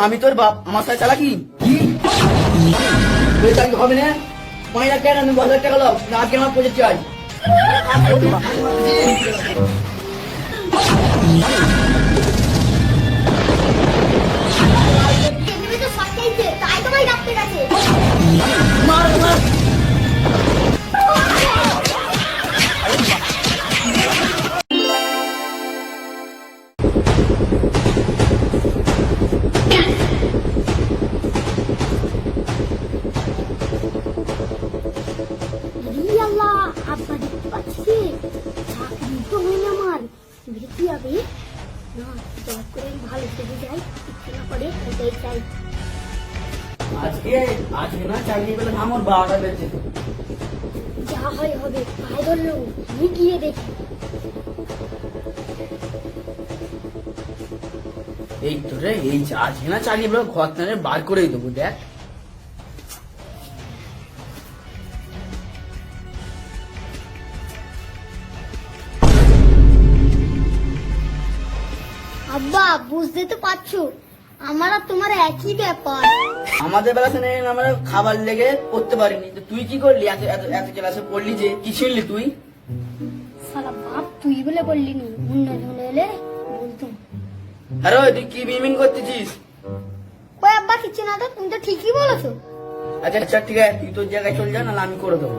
আমি তোর বাপ, আমার সাথে চালাকি কি হবে না? 5,000 টাকা আমি 10,000 টাকা লাও, আজকে আমার প্রজেক্ট চাই। মার মার আব্বা দেখতে পাচ্ছি চাকরি তো হয়ে আমার কি হবে না, জব করে ভালো থেকে যাই, ইচ্ছে না করে এটাই চাই। আজকে আজকে না চাকরি পেলে আমার 12টা বেজে যা হয় হবে, ভাই ধরলো আমি গিয়ে দেখি। এই তো রে, এই আজকে না চাকরি পেলে ঘর থেকে বার করেই দেবো। দেখ আব্বা বুঝতে তো পারছো আমার আর তোমার একই ব্যাপার। আমাদের বেলা শুনে আমরা খাবার লেগে করতে পারিনি, তো তুই কি করলি? এত এত এত ক্লাসে পড়লি যে কি ছিলি তুই? সালা বাপ তুই বলে বললি নি, অন্য জন এলে বলতুম। আরে তুই কি বিমিন করতেছিস? ওই আব্বা কিছু না তো, তুমি তো ঠিকই বলেছো। আচ্ছা আচ্ছা ঠিক আছে, তুই তোর জায়গায় চল যা, নাহলে আমি করে দেবো।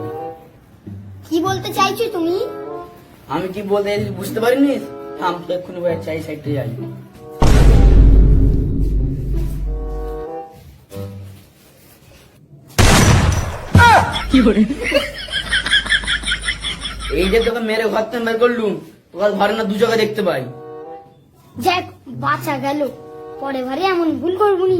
কি বলতে চাইছো তুমি? আমি কি বলতে চাইছি বুঝতে পারিনি? থাম তো, এক্ষুনি চাই সাইডে যাই। এই যে তোকে মেরে ঘর থেকে বের করলুম, তোর ঘরে না 2 জায়গা দেখতে পাই। যাক বাঁচা গেল, পরে ভারে এমন ভুল করবুনি।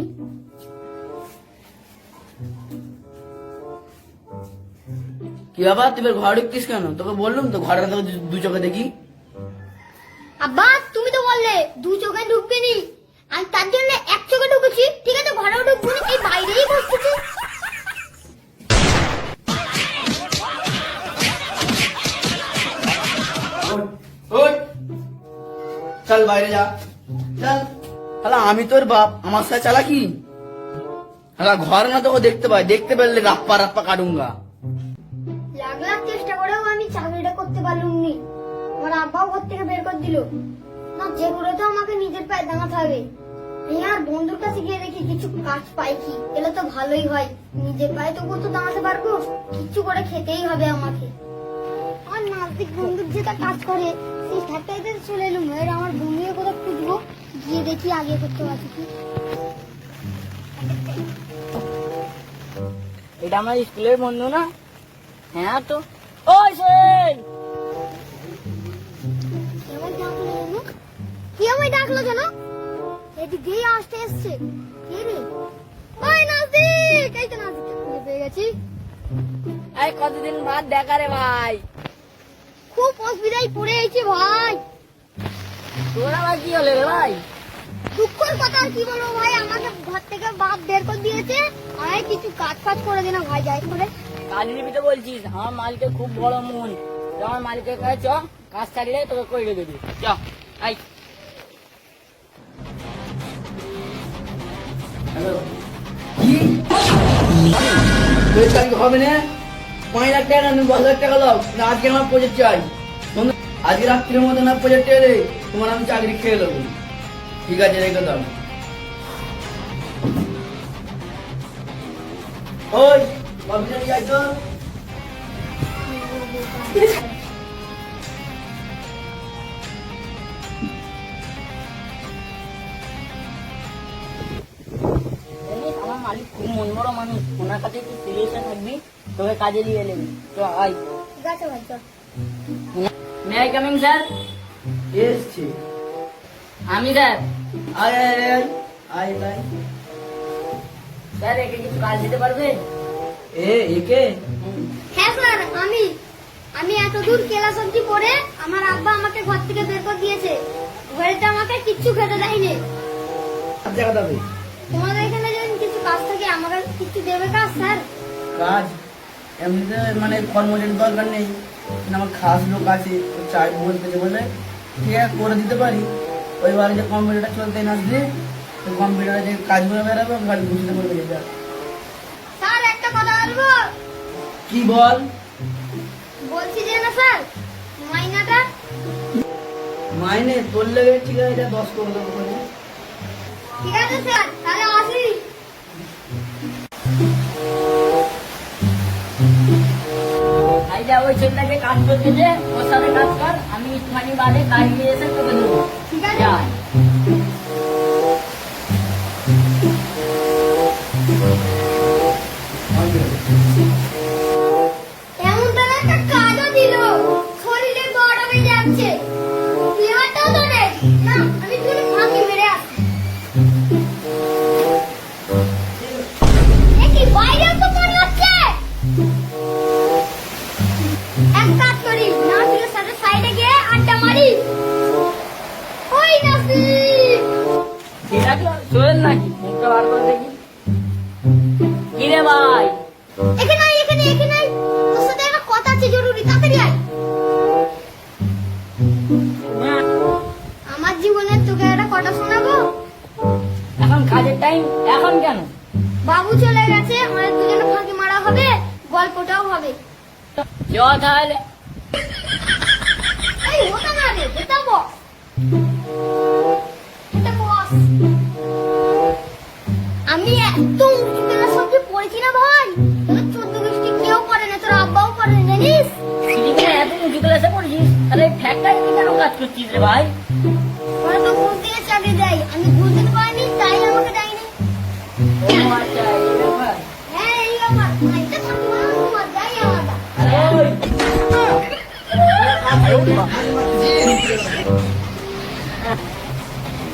কি বাবা তুই ঘরে ঢুকতিস কেন? তোকে বললুম তো ঘরে তোকে 2 চোখে দেখি। আব্বা তুমি তো বললে 2 চোখে ঢুকবে নি, আমি তার জন্য 1 চোখে ঢুকেছি। ঠিক আছে ঘরেও ঢুকবো না, এই বাইরেই বসতেছি। ওঠ, চল বাইরে যা, চল। তাহলে আমি তোর বাপ, আমার সাথে চালাকি? তাহলে ঘর না তোকে দেখতে পাই, দেখতে পেলে রাপ্পা রাপ্পা কাটুঙ্গা। লাখ লাখ চেষ্টা করেও আমি চাকরিটা করতে পারলুম নি। আমার আব্বাও ঘর থেকে বের করে দিল না, যে করে তো আমাকে নিজের পায়ে দাঁড়াতে হবে। আমি আর বন্ধুর কাছে গিয়ে দেখি কিছু কাজ পাই কি, এলে তো ভালোই হয়। নিজের পায়ে তবুও তো দাঁড়াতে পারবো, কিছু করে খেতেই হবে আমাকে। আমার নাস্তিক বন্ধুর যেটা কাজ করে সেই ঠাট্টাইতে চলে এলুম। এর আমার বন্ধুকে কোথাও খুঁজবো, গিয়ে দেখি আগে করতে পারছি কি। এটা আমার স্কুলের বন্ধু না? হ্যাঁ তো। ওই সেই কি আমায় ডাকলো কেন? এদিকেই আসতে এসছে। কে রে? ওই নাস্তিক, এই তো নাস্তিককে খুঁজে পেয়ে গেছি। এই কতদিন বাদ দেখা রে ভাই। খুব অসুবিধায় পড়ে গেছি ভাই। তোর আবার কি হলো রে ভাই? দুঃখের কথা আর কি বলবো ভাই, আমাকে ঘর থেকে বাপ বের করে দিয়েছে। আমায় কিছু কাজ ফাজ করে দিন ভাই, যাই করে। কাজ নিবি তো বলছিস, আমার মালিকের খুব বড় মন। তো আমার মালিকের কাছে চ, কাজ ছাড়লে তোকে করে দেবি। চ আই। কি তোর চাকরি হবে না? 5,000 টাকা আমি 10,000 টাকা লাও, আজকে আমার প্রজেক্ট চাই। বন্ধু, আজকে রাত্রির মধ্যে না প্রজেক্ট এলে তোমার আমি চাকরি খেয়ে দেবো। ঠিক আছে রেখে দাও। ওই কম্পিউটার যাই তো। আমার মালিক খুব মন বড় মানুষ, ওনার কাছে একটু সিরিয়াসে থাকবি, তোকে কাজে নিয়ে নেবি। তো আই। ঠিক আছে ভাই, চল। May I coming sir? এসছি। আমি স্যার। আয় আয় আয় আয় আয়। স্যার একে কিছু কাজ দিতে পারবে? একে? হ্যাঁ স্যার, আমি এত দূর ক্লাস অব্দি পড়ে আমার আব্বা আমাকে ঘর থেকে বের করে দিয়েছে। ঘরেতে আমাকে কিচ্ছু খেতে দেয়নি। জায়গা দেবে তোমাদের এখানে যদি কিছু কাজ থাকে আমাকে কিছু দেবে কাজ স্যার? কাজ এমনিতে মানে কর্মচারীর দরকার নেই, কিন্তু আমার খাস লোক আছে, চাই বলতেছে বলে ঠিক আছে করে দিতে পারি। ওই বারে যে কম্পিউটারটা চলতে না আসলে কম্পিউটারে যে কাজগুলো বেরোবে খালি বুঝতে পারবে যা। স্যার একটা কথা বলবো? কি বল? বলছি যে না স্যার, মাইনাটা মাইনে তোর লেগে ঠিক আছে, এটা 10 করে দেবো করে। ঠিক আছে স্যার, তাহলে আসি। এই যা ওই ছেলেটাকে কাজ করতে যে ওর সাথে কাজ কর, আমি একটুখানি বাদে কাজ নিয়ে এসে তোকে দেবো। ঠিক আছে। যা। এমন তাহলে একটা কাজও দিল, শরীরে গরমে যাচ্ছে, ফ্লেভারটাও তো নেই। না, আমি তুমি ফাঁকি মেরে আসি। এ কি বাইরেও তো মনে হচ্ছে। এক কাজ করি, নাসিরের সাথে সাইডে গিয়ে আড্ডা মারি। ওই নাসির, এটা কি শোয়েন নাকি? মুখটা বার করে দেখি। কি রে ভাই? এখানে আয়, এখানে এখানে আয়। তোর সাথে একটা কথা আছে জরুরি, তাড়াতাড়ি আয়। হ্যাঁ, আমার জীবনের তোকে একটা কথা শোনাবো। এখন কাজের টাইম, এখন কেন? বাবু চলে গেছে, আমাদের দুজনে ফাঁকি মারা হবে, গল্পটাও হবে। চ তাহলে। এই ওটা না রে, এটা বস। এটা বস। আমি একদম উঁচু ক্লাস অব্দি পড়েছি না ভাই। তোদের 14 গোষ্ঠী কেউ করে না, তোর আব্বাও করে না, জানিস? সিলিংয়ে এত উঁচু ক্লাসে পড়েছিস, তাহলে ফ্যাক্টরি কেন কাজ করছিস রে ভাই? ওরা তো ঘুষ দিয়ে চাকরি দেয়, আমি ঘুষ দিতে পারিনি, তাই আমাকে দেয়নি। ও আচ্ছা, এই ব্যাপার। হ্যাঁ, এই আমার মাইতে ফাঁকি মারা তোমার যাই আমাটা। আরে ওই,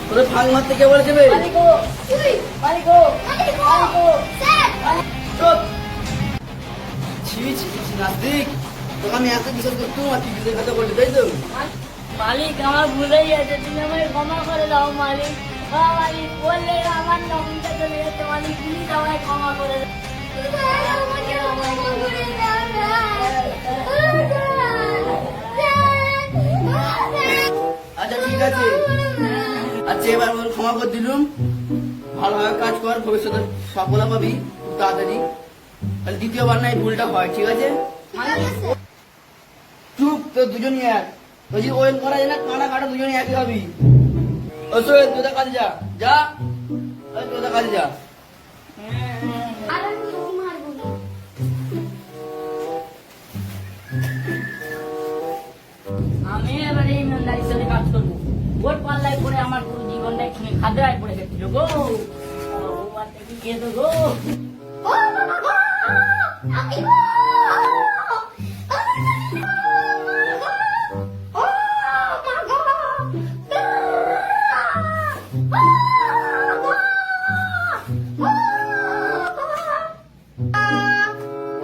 তোরে ফাঁক মারতে কে বলেছে বে? মালিকো, তুই মালিকো, মালিক মালিকো। স্যার, চুপ। ছি ছি ছি, নাস্তিক। তোকে আমি এত বিশ্বাস করতাম আর তুই বিশের কথা বললি, তাই তো? মালিক আমার ভুলেই গেছে, তুমি আমায় ক্ষমা করে দাও মালিক। মালিক বললে আমার নমিনটা চলে যেতে, মালিক প্লিজ আমায় ক্ষমা করে দাও। স্যার আমাকে ক্ষমা করে দাও স্যার। আচ্ছা ঠিক আছে, আচ্ছা এবার ওর ক্ষমা করে দিলুম। ভালোভাবে কাজ কর, ভবিষ্যতে সফলতা পাবি খুব তাড়াতাড়ি। তাহলে দ্বিতীয়বার না এই ভুলটা হয়, ঠিক আছে? ঠিক আছে স্যার। চুপ, তো দুজনই এক। তো যদি ওয়েন করা যায় না, কানা কাটা দুজনই একই হবি। ও সোহেল, তোদের কাজে যা, যা। ওই তোদের কাজে যা। আর আমি ফাঁকি মারবো না। আমি এবারে ইমানদারির সাথে কাজ করবো। ওর পাল্লায় পড়ে আমার পুরো জীবনটা এখানে খাদরায় পড়ে গেছিল গো। ও মারতে কি খেয়ে তো গো। ও বাবা গো! আমি গো! ও মা গো!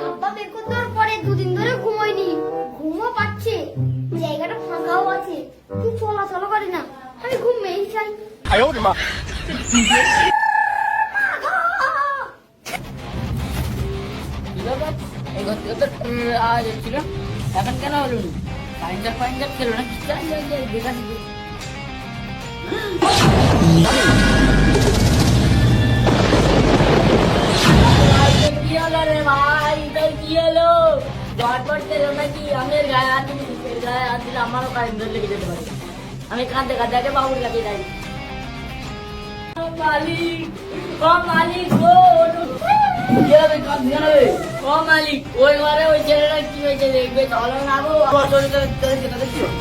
আব্বা বের করে দেওয়ার পরে 2 দিন ধরে ঘুমোইনি, ঘুমও পাচ্ছে, জায়গাটা ফাঁকাও আছে, তুই চলাচল করে না, আমি ঘুমিয়েই চাই। কি ব্যাপার? এই ঘর থেকে তো আওয়াজ হচ্ছিল, এখন কেন হলো না? পাঞ্জাব পাঞ্জাব ছিল না কি? যাই যাই যাই দেখাচ্ছি। কি হলো রে ভাই? তোর কি হলো? ঝট পড়তে নাকি আমের গায়ে হাত দিলি? এর গায়ে হাত দিলে আমারও কারেন্ট ধরে লেগে যেতে পারে। আমি কাঁদতে কাঁদতে আগে বাবুর কাছে যাই। ও মালিক, ও মালিক গো, কি হবে, কাঁদবি কেন বে? ও মালিক, ওই ঘরে ওই ছেলেটা কি হয়েছে দেখবে, চলো না গো। তোর তোর তাদের কি হবে?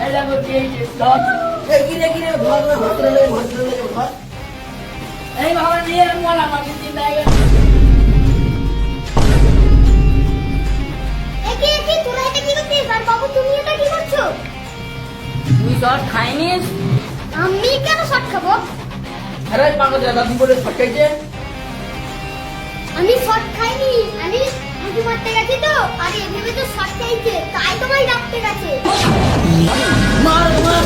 এই দেখো কি হয়েছে, চল। এই কি রে, কি রে, ঘর ঘর ঘর লেগে, ঘর। এই বাবা নিয়ে মন আমাকে চিন্তা হয়ে গেছে। একি তোরা এটা কি করছিস? আর বাবু তুমি এটা কি করছো? তুই শট খাইনিস? আমি কেন শট খাবো? আরে পাগল দাদা, তুই বলে ফটকাইছে। আমি শট খাইনি, আমি মুখি মারতে গেছি তো, আর এভাবে তো শট খাইছে, তাই তোমায় ডাকতে গেছে। মার মার